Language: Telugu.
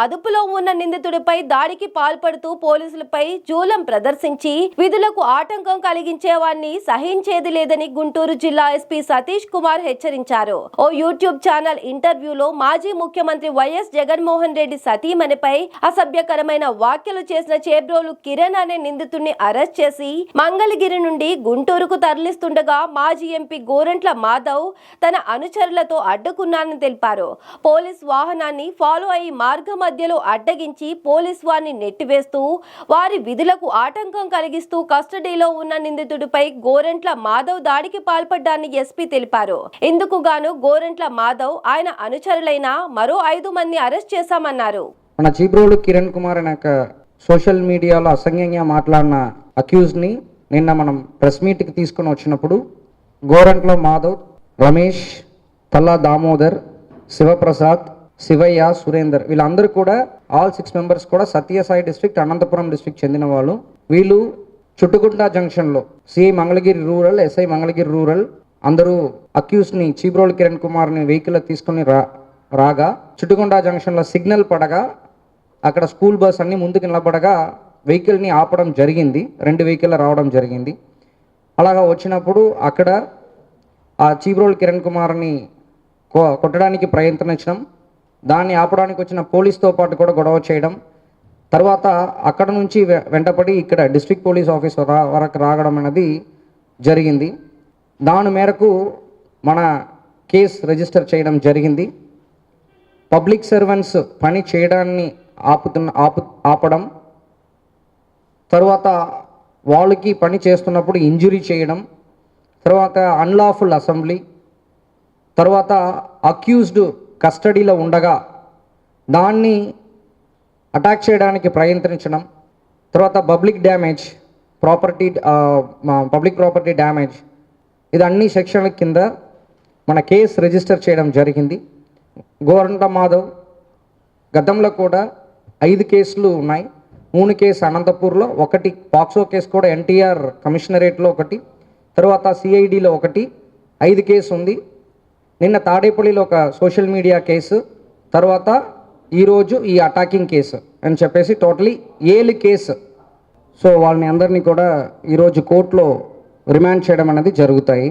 అదుపులో ఉన్న నిందితుడిపై దాడికి పాల్పడుతూ పోలీసులపై జూలం ప్రదర్శించి విధులకు ఆటంకం కలిగించే వారిని సహించేది లేదని గుంటూరు జిల్లా ఎస్పీ సతీష్ కుమార్ హెచ్చరించారు. ఓ యూట్యూబ్ ఛానల్ ఇంటర్వ్యూలో మాజీ ముఖ్యమంత్రి వైఎస్ జగన్మోహన్ రెడ్డి సతీమణిపై అసభ్యకరమైన వ్యాఖ్యలు చేసిన చేబ్రోలు కిరణ్ అనే నిందితుడిని అరెస్ట్ చేసి మంగళగిరి నుండి గుంటూరుకు తరలిస్తుండగా మాజీ ఎంపీ గోరంట్ల మాధవ్ తన అనుచరులతో అడ్డుకున్నారని తెలిపారు. పోలీస్ వాహనాన్ని ఫాలో అయి మార్గ మధ్యలో అడ్డగించి పోలీస్ వారిని నెట్టివేస్తూ వారి విధులకు ఆటంకం కలిగిస్తూ కస్టడీలో ఉన్న నిందితుడిపై గోరంట్ల మాధవ్ దాడికి పాల్పడ్డారని ఎస్పీ తెలిపారు. ఇందుకు గాను గోరంట్ల మాధవ్ ఆయన అనుచరులైన మరో 5 మంది అరెస్ట్ చేశామన్నారు. మన చీబ్రోలు కిరణ్ కుమార్ అనే సోషల్ మీడియాలో అసంఖ్యంగా మాట్లాడిన అక్యూజ్ ని నిన్న మనం ప్రెస్ మీట్ కి తీసుకుని వచ్చినప్పుడు గోరంట్ల మాధవ్, రమేష్, తల్లా దామోదర్, శివప్రసాద్, శివయ్య, సురేందర్ వీళ్ళందరూ కూడా ఆల్ 6 మెంబర్స్ కూడా సత్యసాయి డిస్ట్రిక్ట్, అనంతపురం డిస్ట్రిక్ట్ చెందిన వాళ్ళు. వీళ్ళు చుట్టుగుంట జంక్షన్లో CI Mangalagiri rural, SI Mangalagiri rural అందరూ అక్యూస్ని చీబ్రోలు కిరణ్ కుమార్ని వెహికల్ తీసుకుని రాగా చుట్టుగుంట జంక్షన్లో సిగ్నల్ పడగా అక్కడ స్కూల్ బస్ అన్ని ముందుకు నిలబడగా వెహికల్ని ఆపడం జరిగింది. 2 వెహికల్ రావడం జరిగింది. అలాగా వచ్చినప్పుడు అక్కడ ఆ చీబ్రోలు కిరణ్ కుమార్ని కొట్టడానికి ప్రయత్నించడం, దాన్ని ఆపడానికి వచ్చిన పోలీస్తో పాటు కూడా గొడవ చేయడం, తర్వాత అక్కడ నుంచి వెంటపడి ఇక్కడ డిస్ట్రిక్ట్ పోలీస్ ఆఫీస్ వరకు రావడం అనేది జరిగింది. దాని మేరకు మన కేసు రిజిస్టర్ చేయడం జరిగింది. పబ్లిక్ సర్వెంట్స్ పని చేయడాన్ని ఆపడం, తర్వాత వాళ్ళకి పని చేస్తున్నప్పుడు ఇంజురీ చేయడం, తర్వాత అన్లాఫుల్ అసెంబ్లీ, తర్వాత అక్యూజ్డ్ కస్టడీలో ఉండగా దాన్ని అటాక్ చేయడానికి ప్రయత్నించడం, తర్వాత పబ్లిక్ ప్రాపర్టీ డ్యామేజ్ ఇది అన్ని సెక్షన్ల కింద మన కేసు రిజిస్టర్ చేయడం జరిగింది. గోరంట్ల మాధవ్ గతంలో కూడా 5 కేసులు ఉన్నాయి. 3 కేసు అనంతపూర్లో, 1 పాక్సో కేసు కూడా ఎన్టీఆర్ కమిషనరేట్లో 1, తర్వాత సిఐడిలో 1, 5 కేసు ఉంది. నిన్న తాడేపల్లిలో ఒక సోషల్ మీడియా కేసు, తర్వాత ఈరోజు ఈ అటాకింగ్ కేసు అని చెప్పేసి టోటలీ 7 కేసు. సో వాళ్ళని అందరినీ కూడా ఈరోజు కోర్టులో రిమాండ్ చేయడం అనేది జరుగుతాయి.